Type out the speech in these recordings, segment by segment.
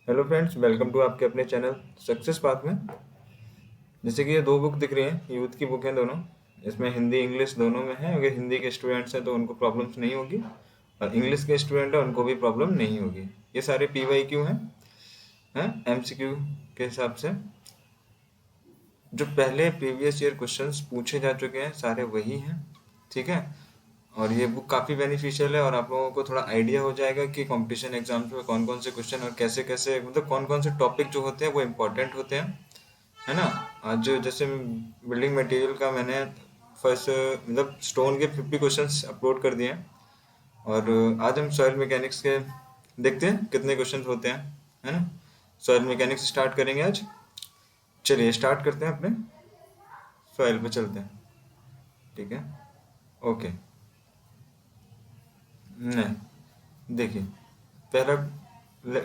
Hello friends, welcome to आपके अपने channel success path में। जैसे कि ये दो बुक दिख रही हैं, यूथ की बुक हैं दोनों। इसमें हिंदी इंग्लिश दोनों में है। अगर हिंदी के स्टूडेंट्स हैं तो उनको प्रॉब्लम्स नहीं होगी, और इंग्लिश के स्टूडेंट हैं उनको भी प्रॉब्लम नहीं होगी। ये सारे PYQ हैं MCQ के हिसाब से। जो पहले प्रीवियस ईयर क्वेश्चंस पूछे जा चुके हैं सारे वही हैं, ठीक है। और ये बुक काफ़ी बेनिफिशियल है, और आप लोगों को थोड़ा आइडिया हो जाएगा कि कंपटीशन एग्जाम्स में कौन कौन से क्वेश्चन और कैसे कैसे, मतलब कौन कौन से टॉपिक जो होते हैं वो इम्पोर्टेंट होते हैं, है ना। आज जैसे बिल्डिंग मटेरियल का मैंने फर्स्ट मतलब स्टोन के 50 क्वेश्चंस अपलोड कर दिए हैं। और आज हम सॉइल मैकेनिक्स के देखते हैं कितने क्वेश्चंस होते हैं, है ना। सॉइल मैकेनिक्स स्टार्ट करेंगे आज। चलिए स्टार्ट करते हैं, अपने सॉइल पे चलते हैं, ठीक है। ओके, नहीं देखिए, पहला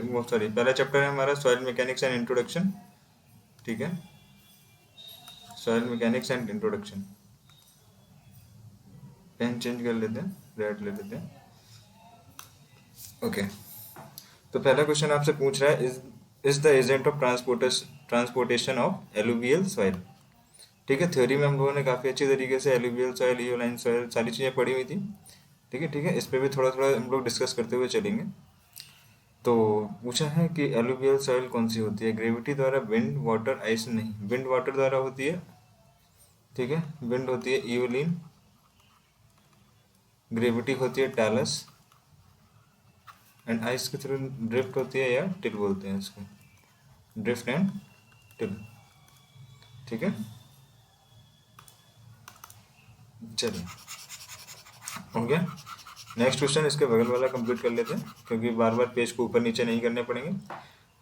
वो सॉरी पहला चैप्टर है हमारा सॉइल मैकेनिक्स एंड इंट्रोडक्शन, ठीक है। Soil mechanics and introduction. Pen change कर लेते हैं, रेड ले लेते हैं। ओके, तो पहला क्वेश्चन आपसे पूछ रहा है, is the agent of transportation of alluvial soil. ठीक है, थ्योरी में हम लोगों ने काफ़ी अच्छी तरीके से एलुवियल सॉइल, इयोलाइन सॉइल, सारी चीज़ें पढ़ी हुई थी। ठीक है, ठीक है, इस पर भी थोड़ा थोड़ा हम लोग डिस्कस करते हुए चलेंगे। तो पूछा है कि एलुवियल सॉइल कौन सी होती है। ग्रेविटी द्वारा, विंड वाटर आइस नहीं, विंड वाटर द्वारा होती है, ठीक है। विंड होती है इयोलिन, ग्रेविटी होती है टैलस, एंड आइस के थ्रू ड्रिफ्ट होती है, या टिल बोलते हैं इसको, ड्रिफ्ट एंड टिल, ठीक है। चलिए, हो गया। नेक्स्ट क्वेश्चन इसके बगल वाला कंप्लीट कर लेते हैं, क्योंकि बार बार पेज को ऊपर नीचे नहीं करने पड़ेंगे।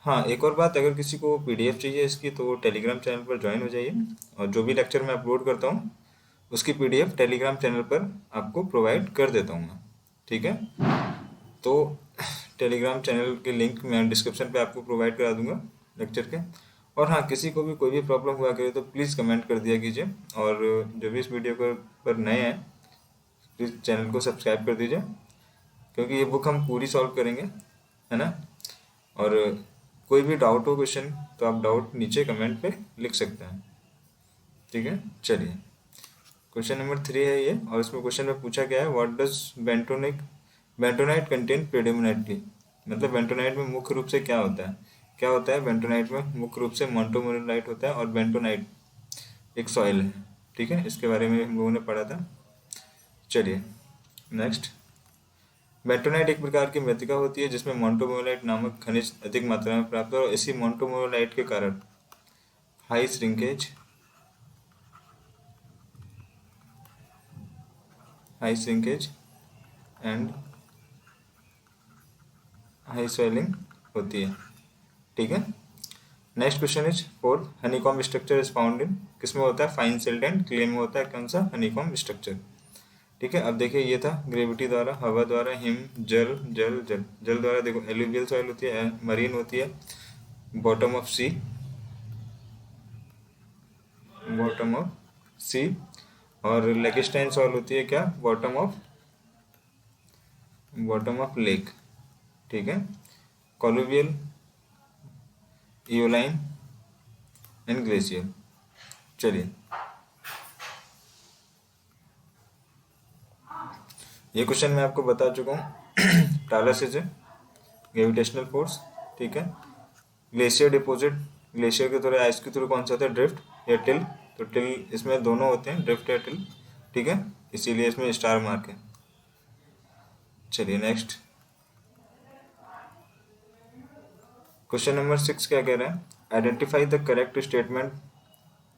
हाँ, एक और बात, अगर किसी को PDF चाहिए इसकी तो टेलीग्राम चैनल पर ज्वाइन हो जाइए, और जो भी लेक्चर मैं अपलोड करता हूँ उसकी PDF टेलीग्राम चैनल पर आपको प्रोवाइड कर देता हूँ मैं, ठीक है। तो टेलीग्राम चैनल के लिंक मैं डिस्क्रिप्शन पे आपको प्रोवाइड करा दूंगा लेक्चर के। और हाँ, किसी को भी कोई भी प्रॉब्लम हुआ करे तो प्लीज़ कमेंट कर दिया कीजिए, और जो भी इस वीडियो पर नए हैं प्लीज़ चैनल को सब्सक्राइब कर दीजिए, क्योंकि ये बुक हम पूरी सॉल्व करेंगे, है ना। और कोई भी डाउट हो क्वेश्चन तो आप डाउट नीचे कमेंट पे लिख सकते हैं, ठीक है। चलिए, क्वेश्चन नंबर 3 है ये, और इसमें क्वेश्चन में पूछा गया है, व्हाट डज बेंटोनाइट कंटेन प्रेडोमिनेटली। मतलब बेंटोनाइट में मुख्य रूप से क्या होता है। क्या होता है बेंटोनाइट में, मुख्य रूप से मोंटोमोनाइट होता है, और बेंटोनाइट एक सॉइल है, ठीक है। इसके बारे में हम लोगों ने पढ़ा था। चलिए नेक्स्ट, बेंटोनाइट एक प्रकार की मृत्तिका होती है जिसमें मोंटोमोनाइट नामक खनिज अधिक मात्रा में प्राप्त है, और इसी मोंटोमोनाइट के कारण high shrinkage high shrinkage and high swelling होती है, ठीक है। Next question is fourth, honeycomb structure is found in, किसमें होता है, फाइन सिल्ट एंड क्ले में होता है कौन सा, हनीकॉम्ब स्ट्रक्चर, ठीक है। अब देखिए, ये था ग्रेविटी द्वारा, हवा द्वारा, हिम, जल जल जल जल द्वारा देखो एलुवियल सॉइल होती है, मरीन होती है, bottom of sea, bottom of sea, और लेगिस्टाइन सॉइल होती है क्या, बॉटम ऑफ लेक, ठीक है। कॉलुवियल, इयोलाइन एंड ग्लेशियर। चलिए, ये क्वेश्चन मैं आपको बता चुका हूँ। Talus is a gravitational force, ठीक है। ग्लेशियर डिपॉजिट, ग्लेशियर के थ्रू, आइस के थ्रू कौन सा होता है, ड्रिफ्ट या टिल। तो टिल इसमें दोनों होते हैं, ड्रिफ्ट या टिल, ठीक है, इसीलिए इसमें स्टार मार्क है। चलिए नेक्स्ट, क्वेश्चन नंबर 6 क्या कह रहा है, identify the correct statement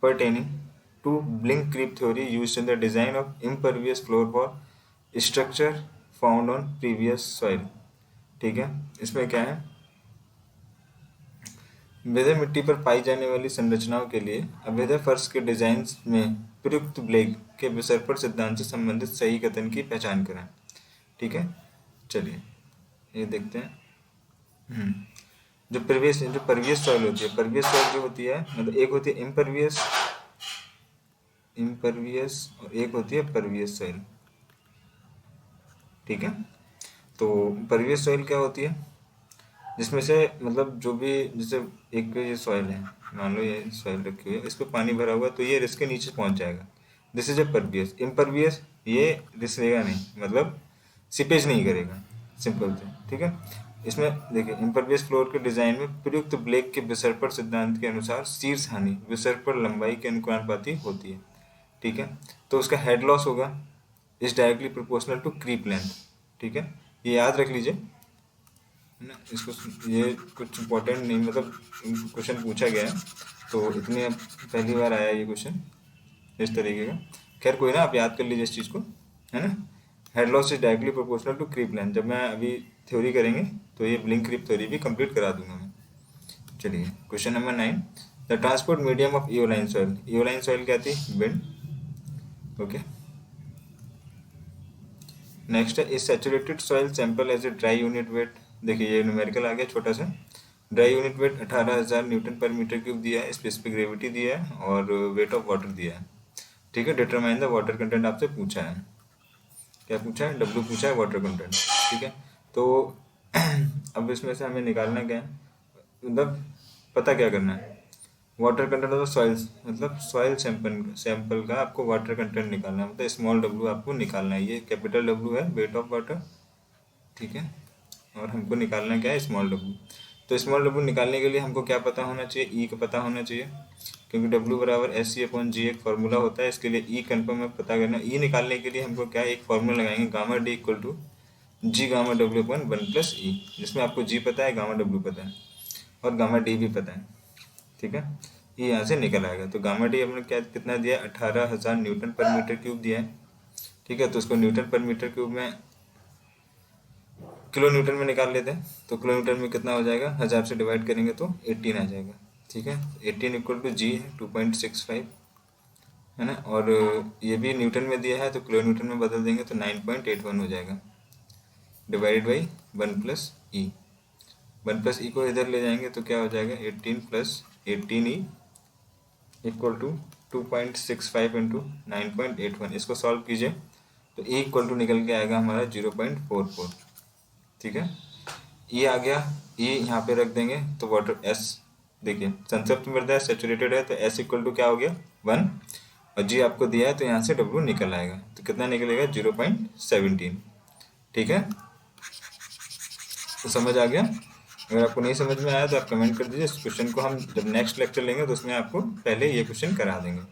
pertaining to blink creep theory used in the design of impervious floor for structure found on previous soil, ठीक है। इसमें क्या है, विधेय मिट्टी पर पाई जाने वाली संरचनाओं के लिए अभेद्य फर्श के डिजाइन में प्रयुक्त ब्लेक के विसर्पण सिद्धांत से संबंधित सही कथन की पहचान करें, ठीक है। चलिए ये देखते हैं। जो परवियस सॉइल होती है, परवियस सॉइल जो होती है, मतलब एक होती है इम्परवियस, और एक होती है परवियस सॉइल, ठीक है। तो परवियस सॉइल क्या होती है, जिसमें से मतलब जो भी, जैसे एक ये सॉइल है, मान लो ये सॉइल रखी हुई है, इस पर पानी भरा हुआ है तो ये रिस के नीचे पहुंच जाएगा। This is a pervious. Impervious, ये रिसेगा नहीं, मतलब सिपेज नहीं करेगा, सिंपल से, ठीक है। इसमें देखिए, इम्परवियस फ्लोर के डिजाइन में प्रयुक्त ब्लेक के विसर्पण सिद्धांत के अनुसार शीर्ष हानि विसर्पण लंबाई के अनुपाती होती है, ठीक है। तो उसका हेड लॉस होगा is directly proportional to creep length, ठीक है। ये याद रख लीजिए, है ना। इसको ये कुछ इम्पोर्टेंट नहीं, मतलब क्वेश्चन पूछा गया है तो इतने पहली बार आया ये क्वेश्चन इस तरीके का। खैर कोई ना, आप याद कर लीजिए इस चीज़ को, है ना। Head loss is directly proportional to creep length. जब मैं अभी थ्योरी करेंगे तो ये ब्लिंक क्रीप थ्योरी भी कंप्लीट करा दूंगा मैं। चलिए question number 9। The transport medium of aeolian soil. Aeolian soil क्या थी? विंड। ओके। नेक्स्ट है, is saturated soil sample as a dry unit weight. देखिए ये न्यूमेरिकल आ गया छोटा सा। Dry unit weight 18,000 newton per metre cube दिया है, स्पेसिफिक ग्रेविटी दिया है और वेट ऑफ वाटर दिया है, ठीक है। डिटरमाइन द वाटर कंटेंट आपसे पूछा है। क्या पूछा है? डब्ल्यू पूछा है, वाटर कंटेंट, ठीक है। तो अब इसमें से हमें निकालना क्या है, मतलब पता क्या करना है, वाटर कंटेंट ऑफ सॉइल्स, मतलब सॉइल सैंपल सैंपल का आपको वाटर कंटेंट निकालना है, मतलब स्मॉल डब्ल्यू आपको निकालना है। ये कैपिटल डब्ल्यू है, वेट ऑफ वाटर, ठीक है। और हमको निकालना क्या है? Small W. तो स्मॉल डब्ल्यू निकालने के लिए हमको क्या पता होना चाहिए? ई का पता होना चाहिए, क्योंकि डब्ल्यू बराबर एस सी अपॉन जी एक फार्मूला होता है। इसके लिए ई कन्फर्म में पता करना। ई निकालने के लिए हमको क्या एक फार्मूला लगाएंगे, gamma d equal to G gamma डब्ल्यू अपॉन 1 + ई, जिसमें आपको जी पता है, गामा डब्ल्यू पता है और गामा डी भी पता है, ठीक है। ये यहाँ से निकल आएगा। तो गामा डी हमने क्या कितना दिया? 18,000 न्यूटन पर मीटर क्यूब दिया है, ठीक है। तो उसको न्यूटन पर मीटर क्यूब में किलो न्यूटन में निकाल लेते हैं। तो किलो न्यूटन में कितना हो जाएगा? 1000 से डिवाइड करेंगे तो 18 आ जाएगा, ठीक है। 18 इक्वल टू जी है 2.65, है ना। और ये भी न्यूटन में दिया है तो किलो न्यूटन में बदल देंगे तो 9.81 हो जाएगा, डिवाइडेड बाई 1 + ई। 1 + ई को इधर ले जाएंगे तो क्या हो जाएगा? 18 + 18 ई इक्वल टू 2.65 इंटू 9.81। इसको सॉल्व कीजिए तो ई इक्वल टू निकल के आएगा हमारा 0.44, ठीक है। ई आ गया, ई यहाँ पे रख देंगे तो वाटर एस, देखिए संतृप्त मृदा है, सेचुरेटेड है, तो एस इक्वल टू क्या हो गया? 1। और जी आपको दिया है तो यहाँ से डब्ल्यू निकल आएगा, तो कितना निकलेगा? 0.17, ठीक है। तो समझ आ गया? अगर आपको नहीं समझ में आया तो आप कमेंट कर दीजिए। इस क्वेश्चन को हम जब नेक्स्ट लेक्चर लेंगे तो उसमें आपको पहले ये क्वेश्चन करा देंगे,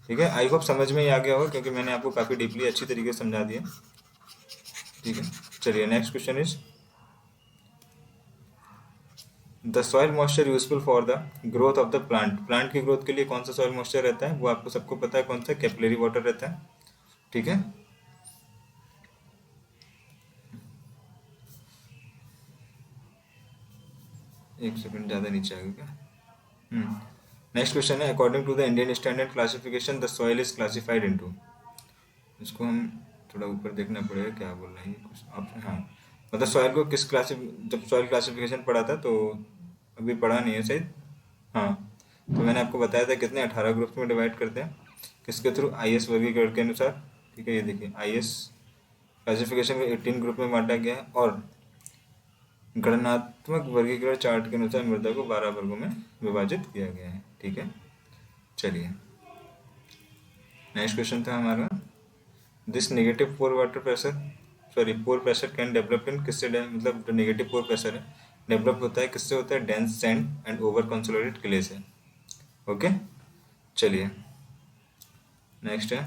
ठीक है। आई होप समझ में ही आ गया होगा, क्योंकि मैंने आपको काफ़ी डीपली अच्छी तरीके से समझा दिया, ठीक है। चलिए next question is, the soil moisture useful for the growth of the plant. Plant की ग्रोथ के लिए कौन सा सॉइल मॉइस्चर रहता है? वो आपको सबको पता है कौन सा, कैपिलरी वाटर रहता है, ठीक है। एक सेकंड, ज़्यादा नीचे आ गया क्या? नेक्स्ट क्वेश्चन है, according to the Indian standard classification the soil is classified into. इसको हम थोड़ा ऊपर देखना पड़ेगा, क्या बोल रहे हैं कुछ ऑप्शन। हाँ, मतलब सॉइल को किस जब सॉइल क्लासिफिकेशन पढ़ा था तो अभी पढ़ा नहीं है शायद। हाँ, तो मैंने आपको बताया था कितने 18 ग्रुप्स में डिवाइड करते हैं, किसके थ्रू? आईएस वर्गीकरण के अनुसार, ठीक है। ये देखिए आईएस क्लासिफिकेशन को 18 ग्रुप में बांटा गया है और गणनात्मक वर्गीकरण चार्ट के अनुसार मृदा को 12 वर्गों में विभाजित किया गया है, ठीक है। चलिए नेक्स्ट क्वेश्चन था हमारा, this negative pore water pressure, sorry pore pressure can develop in, किससे मतलब जो नेगेटिव पोर प्रेशर है डेवलप होता है किससे होता है? Dense sand and over consolidated clay से, ओके। चलिए नेक्स्ट है,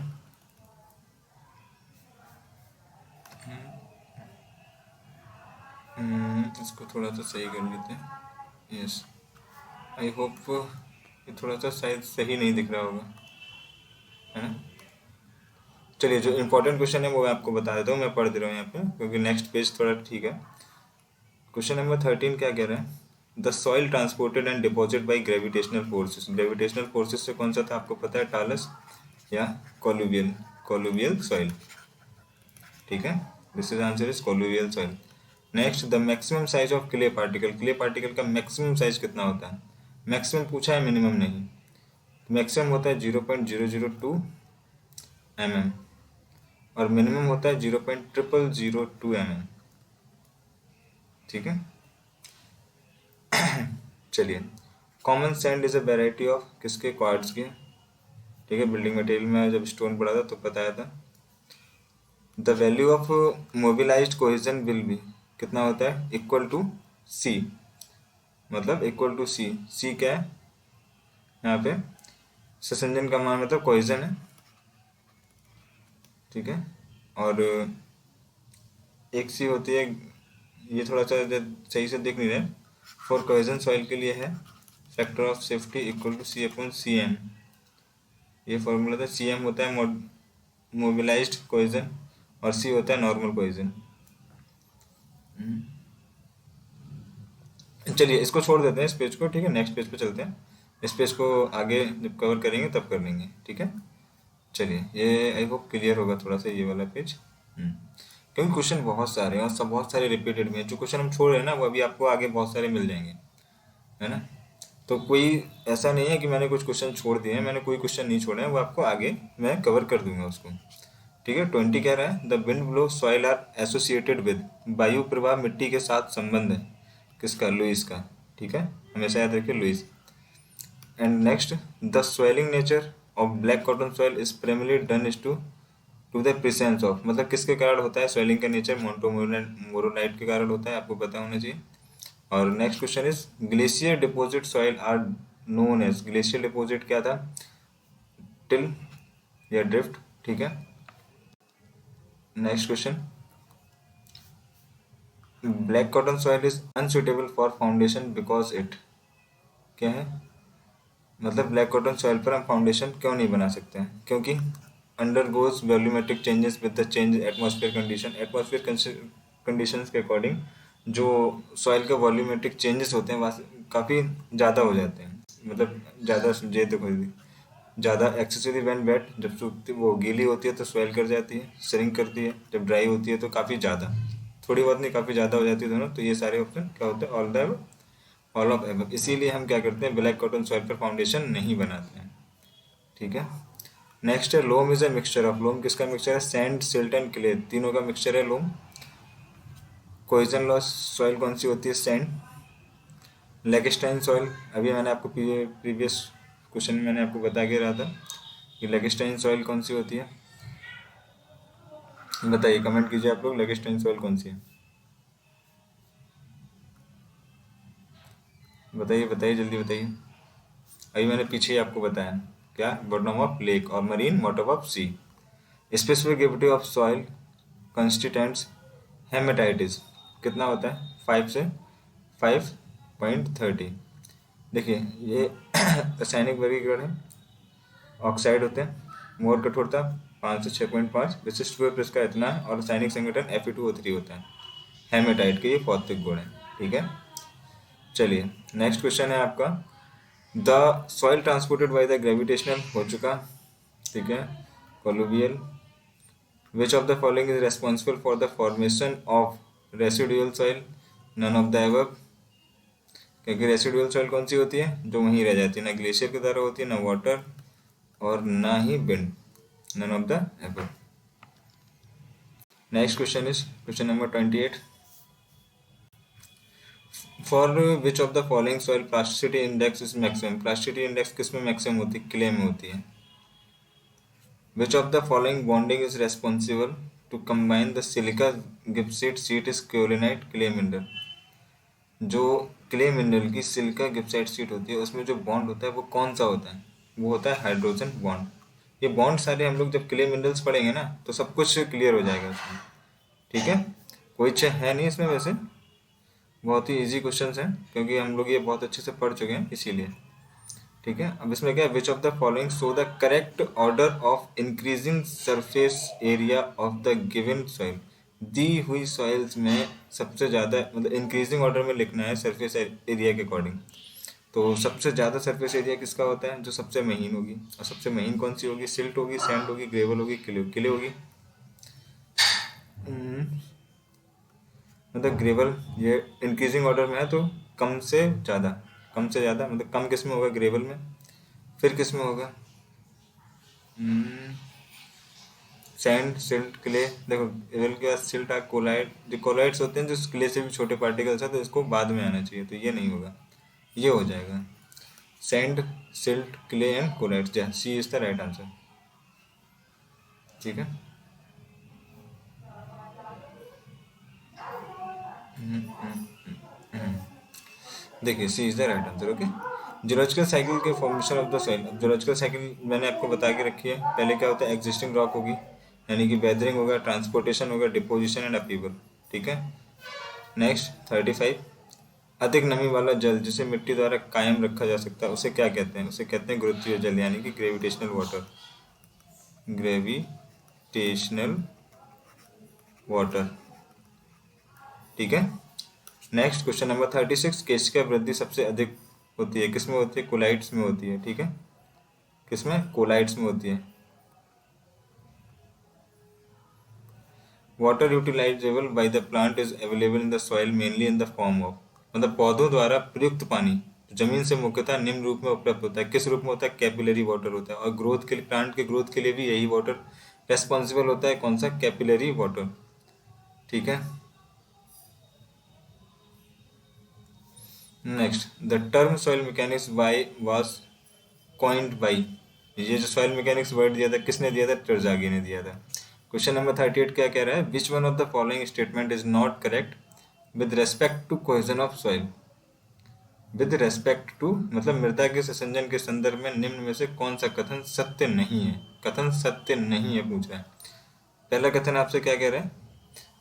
इसको थोड़ा सा सही कर लेते हैं। यस, आई होप ये थोड़ा सा शायद सही नहीं दिख रहा होगा, है ना। चलिए जो इंपॉर्टेंट क्वेश्चन है वो मैं आपको बता देता हूँ, मैं पढ़ दे रहा हूँ यहाँ पे क्योंकि नेक्स्ट पेज थोड़ा ठीक है। क्वेश्चन नंबर 13 क्या कह रहा है? The soil transported and deposit by gravitational forces. Gravitational forces से कौन सा था आपको पता है? टालस या कोलुवियल? कोलुवियल सॉइल, ठीक है। This is answer is colluvial soil. Next, the maximum size of clay particle. Clay particle का मैक्सिमम साइज कितना होता है? मैक्सिमम पूछा है, मिनिमम नहीं। मैक्सिमम होता है 0.002 mm और मिनिमम होता है 0.0002 mm, ठीक है। चलिए, common sand is a variety of किसके, क्वार्ट्ज के। ठीक है, बिल्डिंग मटेरियल में जब स्टोन पढ़ा था तो बताया था। The value of mobilised cohesion will be, कितना होता है, इक्वल टू सी, मतलब इक्वल टू सी। सी क्या है यहाँ पे, ससंजन का मान मतलब कोहेजन है। ठीक है, और एक सी होती है, ये थोड़ा सा सही से दिख नहीं रहा है, फॉर कोहेजन सॉइल के लिए है factor of safety equal to c upon c m. ये फॉर्मूला था, सी एम होता है मोबिलाइज्ड कोहेजन और सी होता है नॉर्मल कोहेजन। चलिए इसको छोड़ देते हैं इस पेज को। ठीक है, नेक्स्ट पेज पे चलते हैं। इस पेज को आगे जब कवर करेंगे तब कर लेंगे। ठीक है, चलिए, ये आई होप क्लियर होगा थोड़ा सा ये वाला पेज। क्योंकि क्वेश्चन बहुत सारे हैं और सब बहुत सारे रिपीटेड में हैं। जो क्वेश्चन हम छोड़ रहे हैं ना वो अभी आपको आगे बहुत सारे मिल जाएंगे, है ना। तो कोई ऐसा नहीं है कि मैंने कुछ क्वेश्चन छोड़ दिए हैं, मैंने कोई क्वेश्चन नहीं छोड़े हैं, वो आपको आगे मैं कवर कर दूंगा उसको। ठीक है, 20 कह रहा है the wind blow soil are associated with, वायु प्रवाह मिट्टी के साथ संबंध है किसका, लुइस का। ठीक है, हमेशा याद रखिए loess. And next, the swelling nature of black cotton soil is primarily done is to the presence of, मतलब किसके कारण होता है स्वेलिंग का नेचर, मोनोमोरोलाइट के कारण होता है, आपको पता होना चाहिए। और next question is glacier deposit soil are known as, glacier deposit क्या था, टिल या ड्रिफ्ट। ठीक है, next question, black cotton soil is unsuitable for foundation because it, क्या है, मतलब ब्लैक कॉटन सॉइल पर हम फाउंडेशन क्यों नहीं बना सकते हैं, क्योंकि under goes volumetric changes with the change atmosphere condition, atmosphere conditions के अकॉर्डिंग जो सॉइल के वॉल्यूमेट्रिक चेंजेस होते हैं वहाँ काफ़ी ज़्यादा हो जाते हैं, मतलब ज़्यादा ये देखो, ज़्यादा एक्सेसिवली व्हेन वेट, जब सूखती वो गीली होती है तो स्वेल कर जाती है, श्रिंक करती है, जब ड्राई होती है तो काफ़ी ज़्यादा, थोड़ी बहुत नहीं काफ़ी ज़्यादा हो जाती है दोनों। तो ये सारे ऑप्शन क्या होते हैं, ऑल ऑफ एबव। इसीलिए हम क्या करते हैं, ब्लैक कॉटन सॉइल पर फाउंडेशन नहीं बनाते हैं। ठीक है, नेक्स्ट है लोम इज अ मिक्सचर ऑफ, लोम किसका मिक्सचर है, सैंड सिल्ट एंड क्ले, तीनों का मिक्सचर है लोम। कोहेजन लॉस सॉइल कौन सी होती है, सैंड। लेगिस्टाइन सॉइल, अभी मैंने आपको प्रीवियस क्वेश्चन में मैंने आपको बता के रहा था कि लेगिस्टाइन सॉइल कौन सी होती है, बताइए, कमेंट कीजिए आप लोग, लेगिस्टाइन सॉइल कौन सी है, बताइए बताइए जल्दी बताइए। अभी मैंने पीछे ही आपको बताया, क्या, बॉटम ऑफ लेक और marine bottom of sea. Specific gravity of soil constituents haematite कितना होता है, 5 से 5.30। देखिए ये रासायनिक वर्गीकरण है, ऑक्साइड होते हैं, मोर कठोरता 5 से 6.5, विशिष्ट ग्रुप इसका इतना है, और रासायनिक संगठन Fe2O3 होता है। हेमेटाइट के ये भौतिक गुण है। ठीक है, चलिए नेक्स्ट क्वेश्चन है आपका, the soil transported by the gravitational, हो चुका। ठीक है, colluvial, which of the following is responsible for the formation of residual soil, none of the above, क्योंकि रेसिडुअल सॉइल कौन सी होती है, जो वहीं रह जाती है, ना ग्लेशियर की तरह होती है, ना वाटर और ना ही wind, none of the above. Next question is question number 28, for which of the following soil plasticity index is maximum, plasticity index किस में मैक्सिमम होती है, क्ले में होती है। Which of the following bonding is responsible to combine the silica gibbsite sheet is kaolinite clay mineral, जो clay mineral की silica gibbsite sheet होती है उसमें जो बॉन्ड होता है वो कौन सा होता है, वो होता है हाइड्रोजन बॉन्ड। ये बॉन्ड सारे हम लोग जब क्ले मिनरल्स पढ़ेंगे ना तो सब कुछ क्लियर हो जाएगा इसमें। ठीक है, कोई चीज है नहीं इसमें वैसे, बहुत ही इजी क्वेश्चंस हैं क्योंकि हम लोग ये बहुत अच्छे से पढ़ चुके हैं इसीलिए। ठीक है, अब इसमें क्या है, which of the following show the correct order of increasing surface area of the given soil, दी हुई सॉइल्स में सबसे ज़्यादा, मतलब इंक्रीजिंग ऑर्डर में लिखना है सरफेस एरिया के अकॉर्डिंग। तो सबसे ज़्यादा सरफेस एरिया किसका होता है, जो सबसे महीन होगी, और सबसे महीन कौन सी होगी, सिल्ट होगी, सैंड होगी, ग्रेवल होगी, किले होगी। मतलब ग्रेवल ये इंक्रीजिंग ऑर्डर में है तो कम से ज़्यादा, कम से ज़्यादा मतलब कम किस में होगा, ग्रेवल में, फिर किस में होगा, सैंड, सिल्ट, क्ले। देखो ग्रेवल के बाद सिल्ट कोलाइड, जो कोलाइड्स होते हैं जो क्ले से भी छोटे पार्टिकल्स हैं तो इसको बाद में आना चाहिए, तो ये नहीं होगा। ये हो जाएगा sand, silt, clay and colloid. C is the right answer. ठीक है। देखिए C is the right answer. Okay. Geological cycle के formation of the soil. Geological cycle मैंने आपको बता के रखी है। पहले क्या होता है, एग्जिस्टिंग रॉक होगी यानी कि वेदरिंग होगा, ट्रांसपोर्टेशन होगा, डिपोजिशन एंड अपीवल। ठीक है। नेक्स्ट 35, अधिक नमी वाला जल जिसे मिट्टी द्वारा कायम रखा जा सकता है उसे क्या कहते हैं? उसे कहते हैं गुरुत्वीय जल यानी कि ग्रेविटेशनल वाटर। Gravitational water. ठीक है। नेक्स्ट क्वेश्चन नंबर 36, केशिका वृद्धि सबसे अधिक होती है किसमें होती है? कोलाइट्स में होती है। ठीक है। किसमें? कोलाइट्स में होती है। Water utilisable by the plant is available in the soil mainly in the form of, मतलब पौधों द्वारा प्रयुक्त पानी जमीन से मुख्यतः निम्न रूप में उपलब्ध होता है। किस रूप में होता है? कैपिलरी वाटर होता है। और ग्रोथ के लिए, प्लांट के ग्रोथ के लिए भी यही वाटर रेस्पॉन्सिबल होता है। कौन सा? Capillary water. ठीक है। Next, the term soil mechanics by was coined by. ये जो सॉइल मैकेनिक्स वर्ड दिया था किसने दिया था? टर्जागी ने दिया था। क्वेश्चन नंबर 38 क्या कह रहा है? Which one of the following statement is not correct with respect to cohesion of soil. With respect to मतलब मृदा के ससंजन के संदर्भ में निम्न में से कौन सा कथन सत्य नहीं है? कथन सत्य नहीं है पूछ रहा है। पहला कथन आपसे क्या कह रहा है?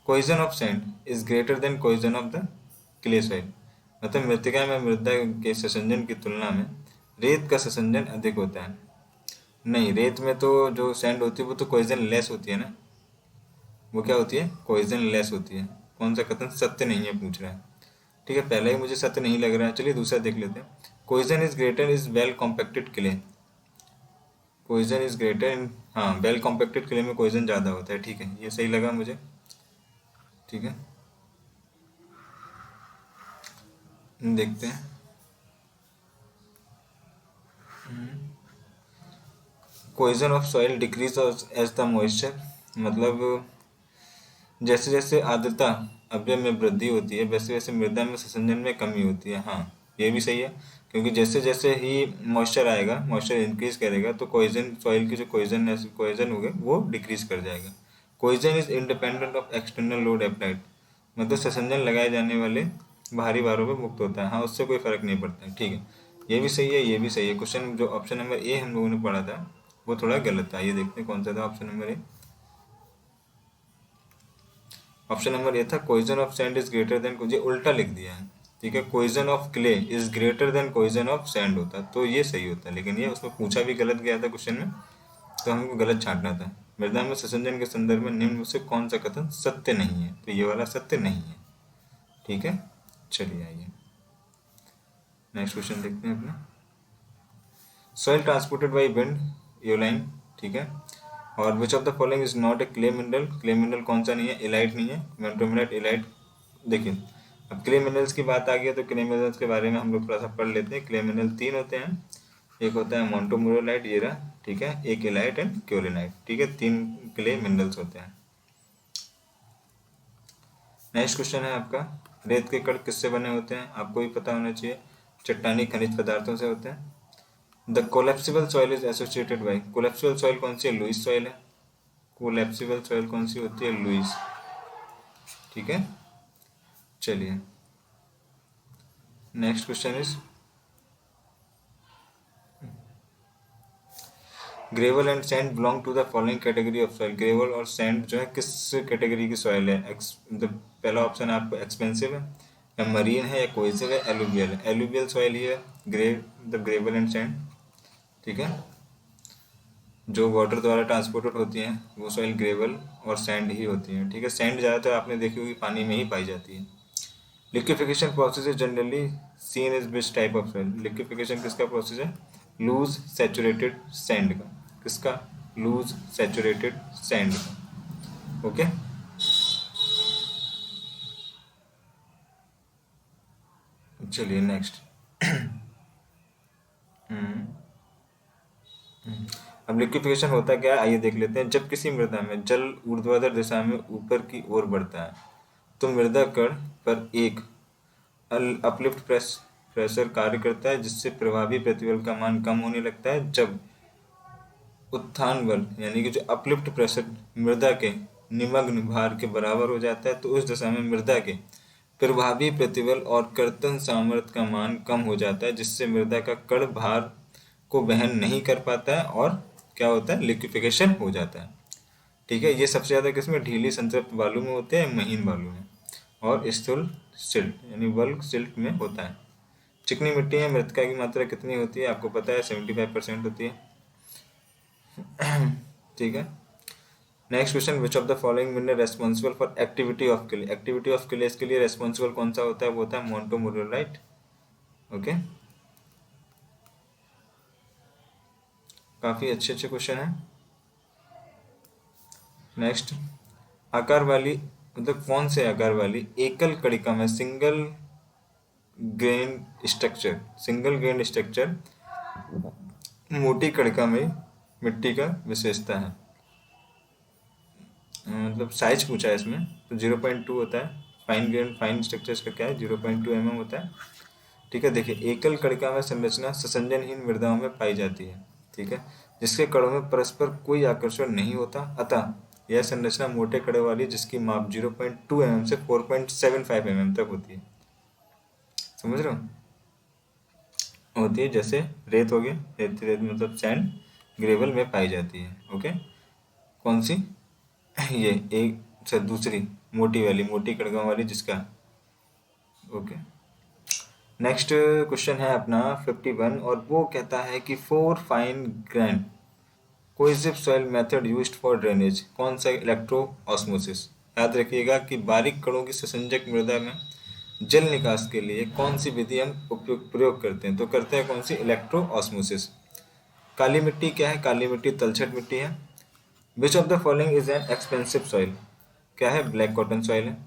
Cohesion of sand is greater then cohesion of the clay soil, मतलब मृतिका में मृदा के ससंजन की तुलना में रेत का ससंजन अधिक होता है। नहीं, रेत में तो जो सैंड होती है वो तो कोहेजन लेस होती है ना। वो क्या होती है? कोहेजन लेस होती है। कौन सा कथन सत्य नहीं है पूछ रहा है। ठीक है, पहला ही मुझे सत्य नहीं लग रहा है। चलिए दूसरा देख लेते हैं। Cohesion is greater is well compacted clay. Cohesion is greater इन, हाँ, वेल कॉम्पैक्टेड क्ले में कोहेजन ज़्यादा होता है। ठीक है, ये सही लगा मुझे। ठीक है, देखते हैं। Cohesion of soil decrease as the moisture, मतलब जैसे जैसे आर्द्रता अवयव में वृद्धि होती है वैसे वैसे मृदा में ससंजन में कमी होती है। हाँ, ये भी सही है, क्योंकि जैसे जैसे ही मॉइस्चर आएगा, मॉइस्चर इंक्रीज करेगा तो कोहेजन, सॉइल की जो कोहेजन होगा वो डिक्रीज कर जाएगा। Cohesion is independent of external load applied, मतलब ससंजन लगाए जाने वाले बाहरी भारों पर मुक्त होता है। हाँ, उससे कोई फर्क नहीं पड़ता है। ठीक है, ये भी सही है, ये भी सही है। क्वेश्चन जो ऑप्शन नंबर ए हम लोगों ने पढ़ा था वो थोड़ा गलत था। ये देखते हैं कौन सा था option number A. Option number A था cohesion of sand is greater than, मुझे उल्टा लिख दिया है। ठीक है, cohesion of clay is greater than cohesion of sand होता तो ये सही होता, लेकिन ये उसमें पूछा भी गलत गया था क्वेश्चन में, तो हमको गलत छांटना था। मृदा में ससंजन के संदर्भ में निम्न में से कौन सा कथन सत्य नहीं है? तो ये वाला सत्य नहीं है। ठीक है, चलिए आइए नेक्स्ट क्वेश्चन देखते हैं अपना। Soil transported by wind, aeolian. ठीक है, और which of the following is not a clay mineral. Clay mineral कौन सा नहीं है? इलाइट नहीं है, मोंटोमिलाइट, इलाइट। देखिए, अब क्ले मिनरल्स की बात आ गई है तो क्ले मिनरल्स के बारे में हम लोग थोड़ा सा पढ़ लेते हैं। क्ले मिनरल तीन होते हैं, एक होता है मोंटोमोरोलाइट, ये रहा। ठीक है, एक इलाइट एंड क्योलिनाइट। ठीक है, तीन क्ले मिनरल्स होते हैं। नेक्स्ट क्वेश्चन है आपका, रेत के कण किससे बने होते हैं? आपको भी पता होना चाहिए, चट्टानी खनिज पदार्थों से होते हैं। The collapsible soil is associated by, collapsible soil कौन सी है? लुइस सॉइल है। कोलेप्सिबल सॉइल कौन सी होती है? लुइस। ठीक है, चलिए next question is, gravel and sand belong to the following category of soil. Gravel और सैंड जो है किस कैटेगरी की सॉइल है? मतलब पहला ऑप्शन आपको एक्सपेंसिव है, या मरीन है, या कोहेसिव है, एलुवियल है। एलुवियल सॉइल ही है द ग्रेवल एंड सैंड। ठीक है, जो वाटर द्वारा ट्रांसपोर्टेड होती हैं वो सॉइल ग्रेवल और सैंड ही होती हैं। ठीक है, सैंड ज़्यादातर आपने देखी होगी पानी में ही पाई जाती है। Liquefaction process is generally seen is which type of soil. Liquefaction किसका प्रोसेस है? लूज सैचुरेटेड सैंड का। किसका? लूज सैचुरेटेड सैंड का। ओके, चलिए नेक्स्ट। अब लिक्विफिकेशन होता क्या है आइए देख लेते हैं। जब किसी मृदा में जल ऊर्ध्वाधर दिशा में ऊपर की ओर बढ़ता है तो मृदा कण पर एक अपलिफ्ट प्रेशर कार्य करता है जिससे प्रभावी प्रतिबल का मान कम होने लगता है। जब उत्थान बल यानी कि जो अपलिफ्ट प्रेशर मृदा के निमग्न भार के बराबर हो जाता है तो उस दशा में मृदा के प्रभावी प्रतिबल और कर्तन सामर्थ्य का मान कम हो जाता है, जिससे मृदा का कण भार को वहन नहीं कर पाता है और क्या होता है, लिक्विफिकेशन हो जाता है। ठीक है, ये सबसे ज़्यादा किसमें, ढीली संतृप्त बालू में होते हैं, महीन बालू में, और स्थूल सिल्ट यानी बल्क सिल्ट में होता है। चिकनी मिट्टी में मृतिका की मात्रा कितनी होती है, आपको पता है 75% होती है। ठीक है, next question, which of the following mineral responsible for activity of clay. Activity of clay के लिए रेस्पॉन्सिबल कौन सा होता है, वो होता है मोंटोमोरियोलाइट। ओके, काफी अच्छे अच्छे क्वेश्चन हैं। नेक्स्ट, आकार वाली मतलब कौन से आकार वाली एकल कणिका में सिंगल ग्रेन स्ट्रक्चर मोटी कणिका में मिट्टी का विशेषता है। मतलब साइज पूछा है इसमें, तो 0.2 होता है। फाइन स्ट्रक्चर्स का क्या है, 0.2 mm होता है। ठीक है, देखिए, एकल कणिका में संरचना ससंजनहीन मृदाओं में पाई जाती है। ठीक है, जिसके कणों में परस्पर कोई आकर्षण नहीं होता, अतः यह संरचना मोटे कणों वाली जिसकी माप 0.2 mm से 4.75 mm तक होती है। समझ रहे हो, होती है जैसे रेत हो गया, रेत मतलब सैंड, ग्रेवल में पाई जाती है। ओके, कौन सी, ये एक सर दूसरी मोटी कणकों वाली जिसका। ओके, नेक्स्ट क्वेश्चन है अपना 51 और वो कहता है कि for fine grained cohesive soil method used for drainage, कौन सा, इलेक्ट्रो ऑस्मोसिस। याद रखिएगा कि बारीक कणों की ससंजक मृदा में जल निकास के लिए कौन सी विधि हम प्रयोग करते हैं, तो करते हैं कौन सी, इलेक्ट्रो ऑस्मोसिस। काली मिट्टी क्या है, काली मिट्टी तलछट मिट्टी है। Which of the following is an expensive soil, क्या है, ब्लैक कॉटन सॉइल है।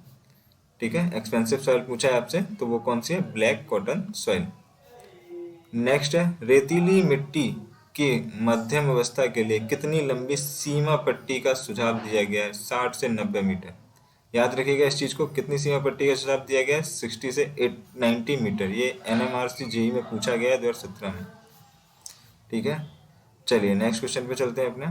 ठीक है, एक्सपेंसिव सॉइल पूछा है आपसे, तो वो कौन सी है, ब्लैक कॉटन सॉइल। नेक्स्ट है, रेतीली मिट्टी की मध्यम अवस्था के लिए कितनी लंबी सीमा पट्टी का सुझाव दिया गया है, 60 से 90 मीटर। याद रखिएगा इस चीज को, कितनी सीमा पट्टी का सुझाव दिया गया है, 60 से 90 मीटर। ये NMRC जेई में पूछा गया है 2017 में। ठीक है, चलिए नेक्स्ट क्वेश्चन पे चलते हैं अपने।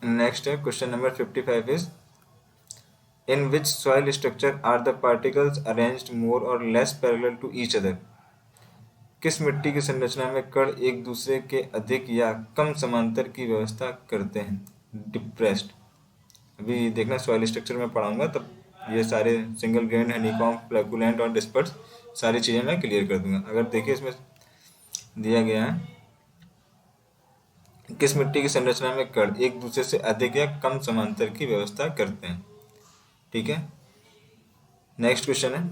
नेक्स्ट है question number 55 is, in which soil structure are the particles arranged more or less parallel to each other. किस मिट्टी की संरचना में कण एक दूसरे के अधिक या कम समांतर की व्यवस्था करते हैं, डिप्रेस्ड। अभी देखना सॉइल स्ट्रक्चर में पढ़ाऊंगा, तब ये सारे सिंगल ग्रेन, हनीकॉम्ब, फ्लैकुलेंट और डिस्पर्स सारी चीज़ें मैं क्लियर कर दूंगा। अगर देखिए इसमें दिया गया है, किस मिट्टी की संरचना में कण एक दूसरे से अधिक या कम समांतर की व्यवस्था करते हैं। ठीक है, नेक्स्ट क्वेश्चन है,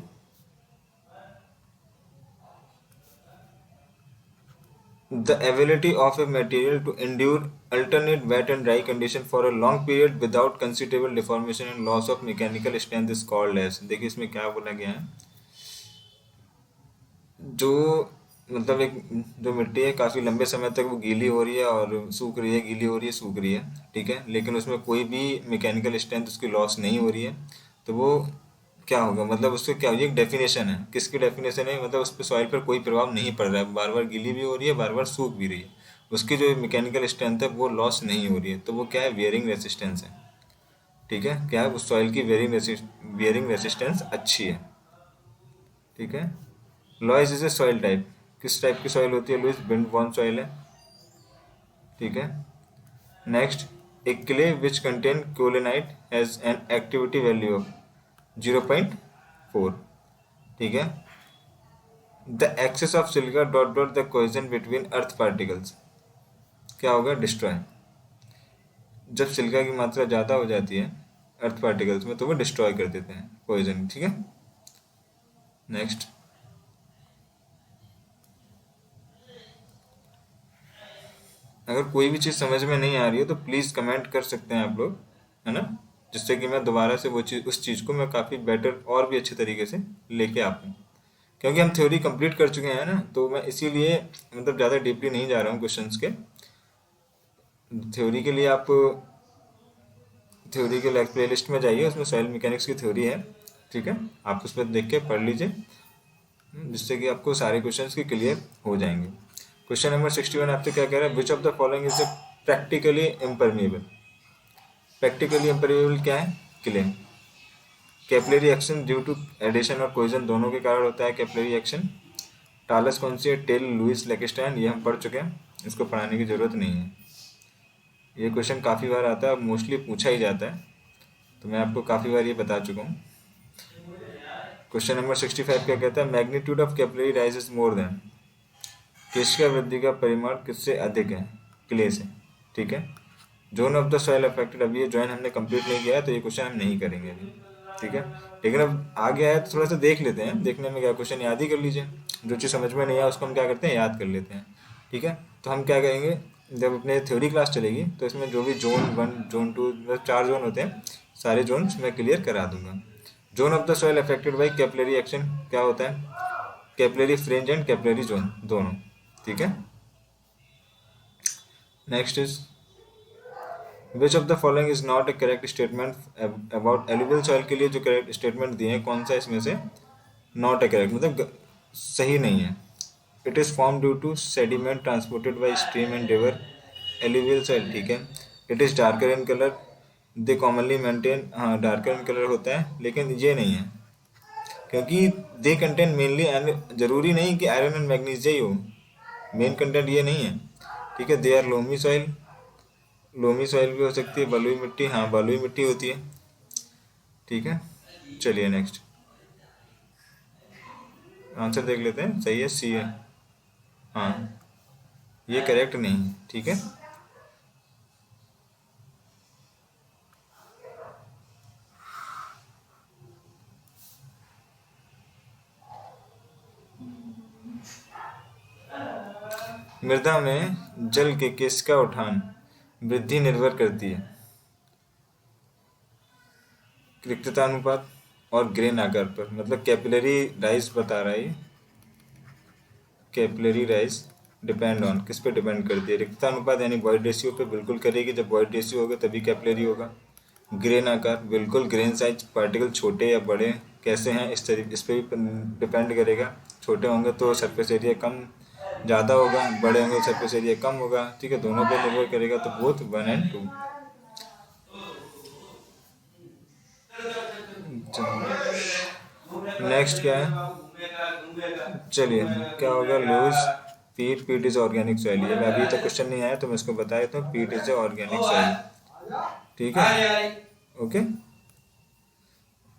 the ability of a material to endure alternate wet and dry condition for a long period without considerable deformation and loss of mechanical strength is called as। देखिए इसमें क्या बोला गया है, जो मतलब एक जो मिट्टी है काफ़ी लंबे समय तक वो गीली हो रही है और सूख रही है, गीली हो रही है, सूख रही है। ठीक है, लेकिन उसमें कोई भी मैकेनिकल स्ट्रेंथ उसकी लॉस नहीं हो रही है, तो वो क्या होगा, मतलब उससे क्या, ये एक डेफिनेशन है, किसकी डेफिनेशन है, मतलब उस पर सॉइल पर कोई प्रभाव नहीं पड़ रहा है, बार बार गीली भी हो रही है, बार बार सूख भी रही है, उसकी जो मैकेनिकल स्ट्रेंथ है वो लॉस नहीं हो रही है, तो वो क्या है, वेयरिंग रेसिस्टेंस है। ठीक है, क्या है, उस सॉइल की वेयरिंग रेसिस्टेंस अच्छी है। ठीक है, loess is a soil type, किस टाइप की सॉइल होती है, लुइस, विंड बॉर्न सॉइल है। ठीक है, next, a clay which contain kaolinite has an activity value of 0.4। ठीक है, the excess of silica dot dot the cohesion between earth particles, क्या होगा, डिस्ट्रॉय। जब सिलिका की मात्रा ज़्यादा हो जाती है अर्थ पार्टिकल्स में तो वो डिस्ट्रॉय कर देते हैं कोहेजन। ठीक है, नेक्स्ट, अगर कोई भी चीज़ समझ में नहीं आ रही है तो प्लीज़ कमेंट कर सकते हैं आप लोग, है ना, जिससे कि मैं दोबारा से वो चीज़, उस चीज़ को मैं काफ़ी बेटर और भी अच्छे तरीके से लेके आ पाऊँ, क्योंकि हम थ्योरी कंप्लीट कर चुके हैं ना, तो मैं इसीलिए मतलब ज़्यादा डीपली नहीं जा रहा हूँ क्वेश्चंस के। थ्योरी के लिए आप थ्योरी के प्ले लिस्ट में जाइए, उसमें सॉइल मैकेनिक्स की थ्योरी है, ठीक है, आप उस पर देख के पढ़ लीजिए, जिससे कि आपको सारे क्वेश्चंस की क्लियर हो जाएंगे। क्वेश्चन नंबर 61 आपसे क्या कह रहा है, which of the following is practically impermeable. Practically impermeable क्या है, clay. Capillary action due to adhesion और कोइजन दोनों के कारण होता है कैपिलरी एक्शन। टालस कौन सी है, टेल लुइस लेकेस्टैन, ये हम पढ़ चुके हैं, इसको पढ़ाने की जरूरत नहीं है। ये क्वेश्चन काफ़ी बार आता है, मोस्टली पूछा ही जाता है, तो मैं आपको काफ़ी बार ये बता चुका हूँ। क्वेश्चन नंबर 65 क्या कहता है, magnitude of capillary rise is more than. किसका वृद्धि का परिमाण किससे अधिक है, क्ले से। ठीक है, zone of the soil affected, अभी ये जॉइन हमने कंप्लीट नहीं किया है, तो ये क्वेश्चन हम नहीं करेंगे अभी। ठीक है, लेकिन अब आ गया है तो थोड़ा सा देख लेते हैं, देखने में क्या, क्वेश्चन याद ही कर लीजिए। जो चीज़ समझ में नहीं आया उसको हम क्या करते हैं, याद कर लेते हैं। ठीक है, तो हम क्या करेंगे, जब अपने थ्योरी क्लास चलेगी तो इसमें जो भी जोन 1 जोन 2 मतलब 4 जोन होते हैं, सारे जोन्स मैं क्लियर करा दूंगा। Zone of the soil affected by capillary action क्या होता है, capillary fringe and capillary zone दोनों। ठीक है, next is which of the following is not A correct statement about alluvial soil. के लिए जो करेक्ट स्टेटमेंट दिए हैं, कौन सा इसमें से नॉट ए करेक्ट, मतलब सही नहीं है। It is form due to sediment transported by stream and river, alluvial soil. ठीक है, it is darker in colour, they commonly maintain, हाँ डार्कर इन कलर होता है, लेकिन ये नहीं है, क्योंकि दे कंटेन मेनली, जरूरी नहीं कि आयरन एंड मैग्नीशिया ही हो, मेन कंटेंट ये नहीं है। ठीक है, they are loamy soil, loamy soil भी हो सकती है, बलुई मिट्टी, हाँ बलुई मिट्टी होती है। ठीक है, चलिए नेक्स्ट आंसर देख लेते हैं, सही है, सी है। हाँ, ये करेक्ट नहीं है। ठीक है, मृदा में जल के किसका उठान वृद्धि निर्भर करती है, रिक्ततानुपात और ग्रेन आकार पर, मतलब कैपिलरी राइज बता रहा है ये। कैपिलरी राइज डिपेंड ऑन, किस पे डिपेंड करती है, रिक्तानुपात यानी बॉयड रेशियो पे बिल्कुल करेगी, जब बॉयड रेशियो होगा तभी कैपिलरी होगा। ग्रेन आकार, बिल्कुल, ग्रेन साइज पार्टिकल छोटे या बड़े कैसे हैं इस तरीके, इस पर भी डिपेंड करेगा। छोटे होंगे तो सरफेस एरिया कम ज़्यादा होगा, बड़े होंगे सरफेस एरिया कम होगा। ठीक है, दोनों पे निर्भर करेगा, तो बोथ 1 एंड 2। नेक्स्ट क्या है, चलिए क्या होगा, लूज पीट, पीट इज ऑर्गेनिक सॉइल। ये अभी तक क्वेश्चन नहीं आया तो मैं इसको बता देता हूँ, पीट इज ऑर्गेनिक सॉइल। ठीक है, ओके,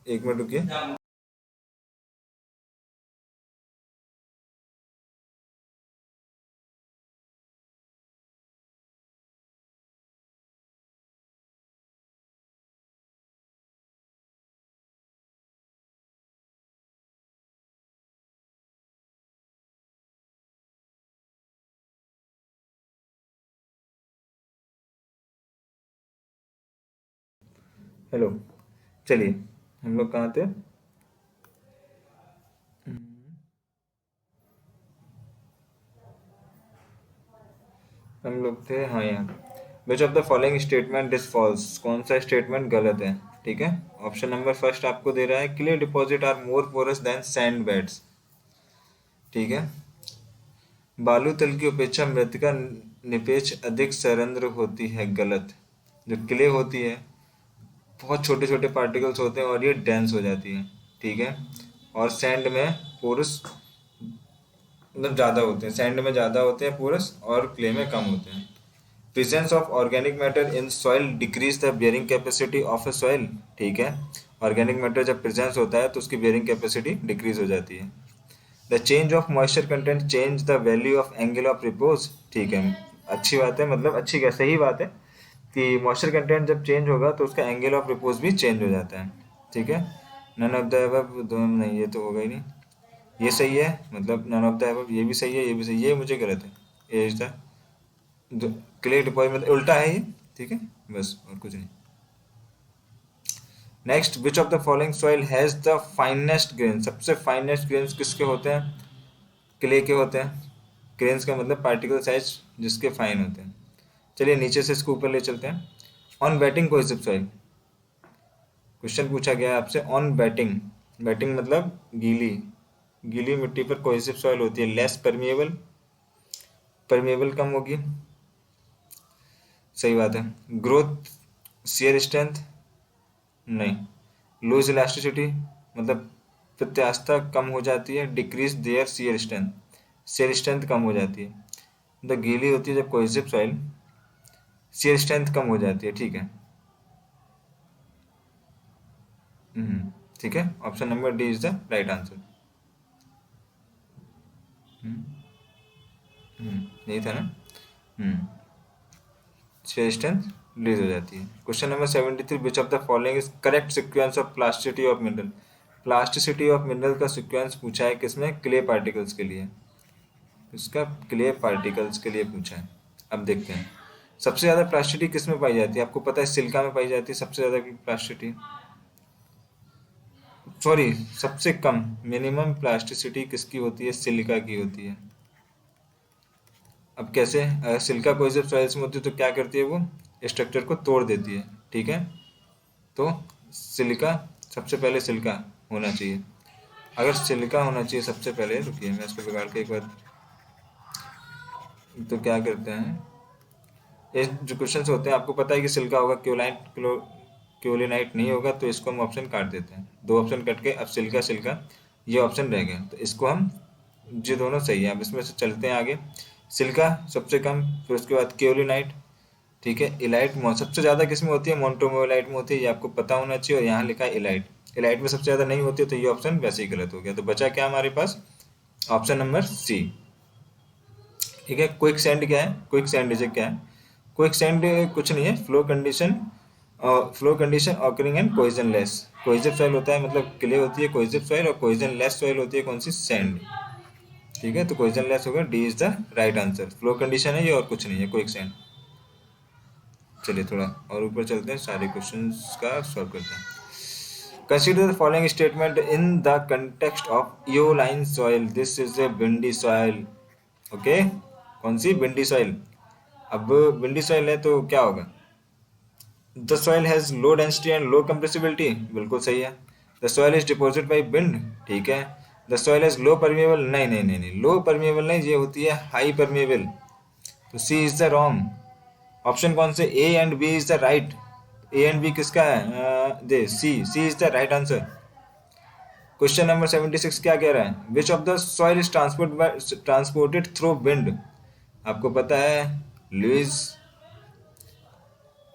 एक मिनट रुकिए। हेलो, चलिए हम लोग कहाँ थे, हम लोग थे, हाँ यहाँ, which of the following statement is false, कौन सा स्टेटमेंट गलत है। ठीक है, ऑप्शन नंबर फर्स्ट आपको दे रहा है, clay deposit are more porous than sand beds. ठीक है, बालू तल की अपेक्षा मृतिका निपेच अधिक सरंध्र होती है, गलत। जो क्ले होती है बहुत छोटे छोटे पार्टिकल्स होते हैं और ये डेंस हो जाती है। ठीक है, और सैंड में पोरस मतलब ज़्यादा होते हैं, सैंड में ज़्यादा होते हैं पोरस और क्ले में कम होते हैं। Presence of organic matter in soil decrease the bearing capacity of A soil. ठीक है, ऑर्गेनिक मैटर जब प्रेजेंस होता है तो उसकी बियरिंग कैपेसिटी डिक्रीज हो जाती है। The change of moisture content change the value of angle of repose. ठीक है, अच्छी बात है, मतलब अच्छी क्या, सही बात है कि मॉइस्चर कंटेंट जब चेंज होगा तो उसका एंगल ऑफ रिपोज भी चेंज हो जाता है। ठीक है, नन ऑफ द अबव, दोनों नहीं, ये तो होगा ही नहीं, ये सही है, मतलब नन ऑफ द अबव, ये भी सही है, ये भी सही है, ये मुझे गलत है, ये इज द क्ले डिपॉजिट, मतलब उल्टा है ये। ठीक है, बस और कुछ नहीं। Next, which of the following soil has the finest grain, सबसे फाइनेस्ट ग्रेन्स किसके होते हैं, क्ले के होते हैं। ग्रेन्स का मतलब पार्टिकल साइज जिसके फाइन होते हैं। चलिए नीचे से इसको ऊपर ले चलते हैं। On batting cohesive soil, question पूछा गया है आपसे, ऑन बैटिंग वेटिंग मतलब गीली, गीली मिट्टी पर कोहेसिव सॉइल होती है। लेस परमिएबल, परमिएबल कम होगी, सही बात है। ग्रोथ शियर स्ट्रेंथ नहीं। लूज इलास्टिसिटी मतलब प्रत्यास्थता कम हो जाती है। Decrease their shear strength, shear strength कम हो जाती है। मतलब गीली होती है जब कोहेसिव सॉइल, शियर स्ट्रेंथ कम हो जाती है, ठीक है। ठीक है, option number D is the right answer. नहीं था ना। हम्म शियर स्ट्रेंथ रिलीज हो जाती है। Question number 73, which of the following is correct sequence of plasticity of mineral. Plasticity of mineral का सीक्वेंस पूछा है किसमें, क्ले पार्टिकल्स के लिए। इसका क्ले पार्टिकल्स के लिए पूछा है। अब देखते हैं सबसे ज़्यादा प्लास्टिसिटी किस में पाई जाती है। आपको पता है सिलिका में पाई जाती है सबसे ज़्यादा प्लास्टिसिटी, सॉरी सबसे कम, मिनिमम प्लास्टिसिटी किसकी होती है, सिलिका की होती है। अब कैसे, अगर सिलिका कोई सॉइल्स में होती है तो क्या करती है, वो स्ट्रक्चर को तोड़ देती है, ठीक है। तो सिलिका, सबसे पहले सिलिका होना चाहिए। अगर सिलिका होना चाहिए सबसे पहले, रुकिए मैं इसको बिगाड़ के एक बार, तो क्या करते हैं, ये जो क्वेश्चन होते हैं आपको पता है कि सिलिका होगा, क्योलिनाइट नहीं होगा, तो इसको हम ऑप्शन काट देते हैं। दो ऑप्शन कट के अब सिलिका सिलिका ये ऑप्शन रह गए, तो इसको हम, ये दोनों सही है। अब इसमें से चलते हैं आगे। सिलिका सबसे कम, फिर उसके बाद क्योलिनाइट, ठीक है। इलाइट सबसे ज़्यादा किस में होती है, मोन्टोमोलाइट में होती है, ये आपको पता होना चाहिए। और यहाँ लिखा है इलाइट, इलाइट में सबसे ज़्यादा नहीं होती है, तो ये ऑप्शन वैसे ही गलत हो गया। तो बचा क्या हमारे पास, ऑप्शन नंबर सी, ठीक है। क्विक सैंड क्या है, क्विक सैंड इज क्या है, क्विक सैंड कुछ नहीं है, flow condition occurring and cohesion less. Cohesive soil होता है मतलब क्ले होती है कोहेसिव सॉइल, और कोहेजन लेस सॉइल होती है कौन सी, सैंड, ठीक है। तो कोहेजन लेस होगा, D is the right answer. Flow condition है ये, और कुछ नहीं है, क्विक सैंड। चलिए थोड़ा और ऊपर चलते हैं, सारे क्वेश्चंस का सॉल्व करते हैं। Consider the following statement in the context of eoline soil. This is a windy soil. Okay, कौन सी, विंडी सॉइल। अब विंडी सॉइल है तो क्या होगा, the soil has low density and low compressibility, बिल्कुल सही है। The soil is deposit by wind, ठीक है। The soil has low permeable, नहीं नहीं नहीं नहीं, लो परमिएबल नहीं, ये होती है हाई परमिएबल, तो C is the wrong. Option कौन से, A and B is the right. A and B किसका है, the C is the right answer. Question number 76 क्या कह रहा है, which of the soil is transported through wind. आपको पता है लुइस,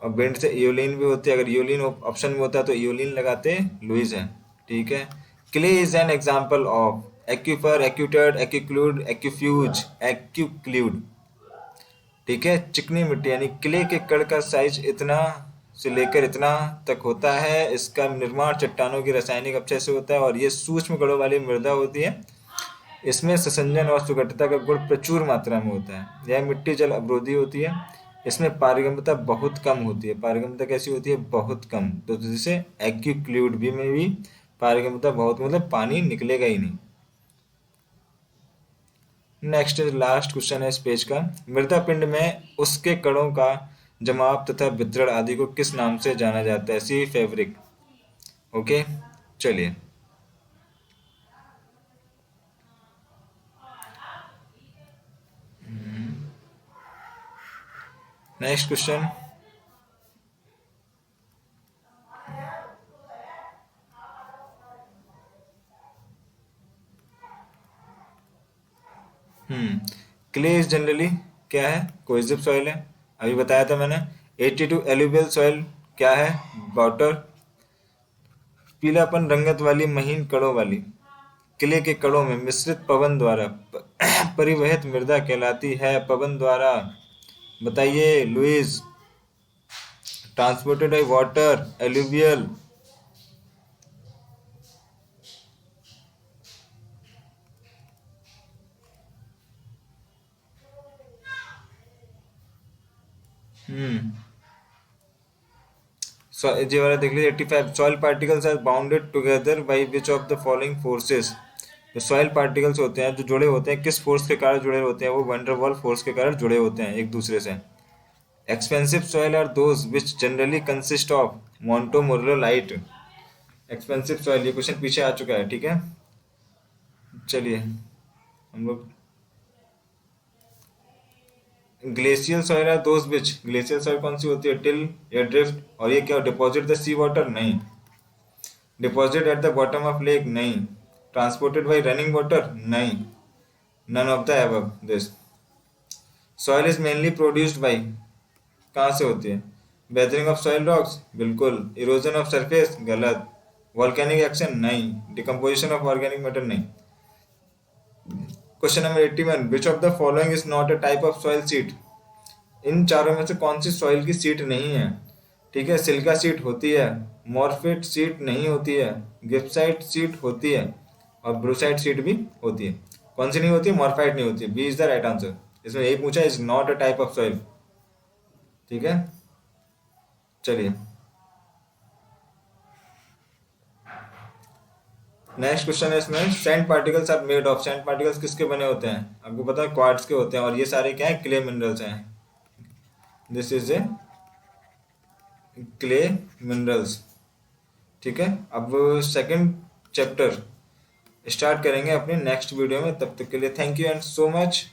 और विंड से इयोलिन भी होती है, अगर इयोलिन ऑप्शन में होता तो इयोलिन लगाते, लुइस है, ठीक है। Clay is an example of aquifer, aquitard, aquiclude, aquifuge, aquiclude, ठीक है। चिकनी मिट्टी यानी क्ले के कण का साइज इतना से लेकर इतना तक होता है। इसका निर्माण चट्टानों की रासायनिक अपक्षय से होता है, और ये सूक्ष्म कणों वाली मृदा होती है। इसमें ससंजन और सुगठता का गुण प्रचुर मात्रा में होता है। यह मिट्टी जल अवरोधी होती है। इसमें पारगम्यता बहुत कम होती है। पारगम्यता कैसी होती है, बहुत कम। तो जैसे एक्यूक्लूड भी में भी पारगम्यता बहुत, मतलब पानी निकलेगा ही नहीं। नेक्स्ट लास्ट क्वेश्चन है इस पेज का, मृदा पिंड में उसके कणों का जमाव तथा वितरण आदि को किस नाम से जाना जाता है, सी फैब्रिक। ओके, चलिए next question. Clay is generally क्या है, कोहेसिव सॉइल है, अभी बताया था मैंने। 82 एलुवियल सॉइल क्या है, वाटर। पीलापन रंगत वाली महीन कणों वाली क्ले के कणों में मिश्रित पवन द्वारा परिवहित मृदा कहलाती है। पवन द्वारा, बताइए loess, transported by water, alluvial. हम्म जी वाला देख लीजिए 85, soil particles are bounded together by which of the following forces. जो सॉइल पार्टिकल्स होते हैं, जो जुड़े होते हैं, किस फोर्स के कारण जुड़े होते हैं, वो वैन डर वाल फोर्स के कारण जुड़े होते हैं एक दूसरे से। Expansive soil are those which generally consist of montmorillonite, expansive soil, ये क्वेश्चन पीछे आ चुका है, ठीक है। चलिए हम लोग glacial soil are those which, glacial soil कौन सी होती है, टिल या ड्रिफ्ट, और ये क्या, डिपॉजिट द सी वाटर, नहीं। Deposit at the bottom of lake, नहीं। ट्रांसपोर्टेड बाई रनिंग वाटर, नहीं। None of the above this. Soil is mainly produced by, कहाँ से होती है, वेदरिंग ऑफ सॉइल रॉक्स, बिल्कुल। इरोजन ऑफ सरफेस, गलत। Volcanic action, नहीं। डिकम्पोजिशन ऑफ ऑर्गेनिक मैटर, नहीं। Question number 81, which of the following is not a type of soil seat, इन चारों में से कौन सी सॉइल की सीट नहीं है, ठीक है। सिल्का सीट होती है, मॉर्फेट सीट नहीं होती है, गिप्साइट सीट होती है, और ब्रूसाइट सीट भी होती है। कौन सी नहीं होती है, मॉर्फाइट नहीं होती है, B is the right answer. इसमें यही पूछा, is not a type of soil, ठीक है। चलिए नेक्स्ट क्वेश्चन है, इसमें sand particles are made of, sand particles किसके बने होते हैं, आपको पता है क्वार्ट्ज के होते हैं, और ये सारे क्या है, क्ले मिनरल्स हैं। This is a clay minerals, ठीक है। अब सेकंड चैप्टर स्टार्ट करेंगे अपने नेक्स्ट वीडियो में, तब तक के लिए thank you and so much.